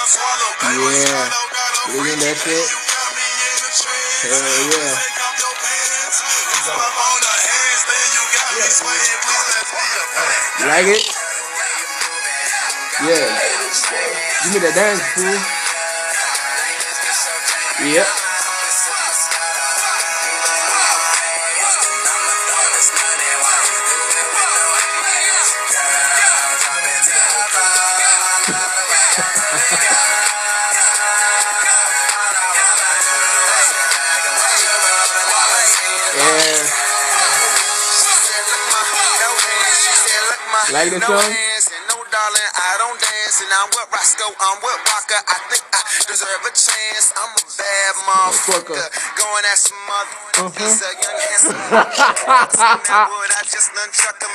Yeah. Digging that shit. Hell yeah. You like it? Yeah. Give me that dance, fool. Yep. Yeah. Like this song? Darling, I don't dance, and I'm with Roscoe, I'm with Waka. I think I deserve a chance. I'm a bad motherfucker. Going at some mother. He's a young handsome. I just nunchuck him.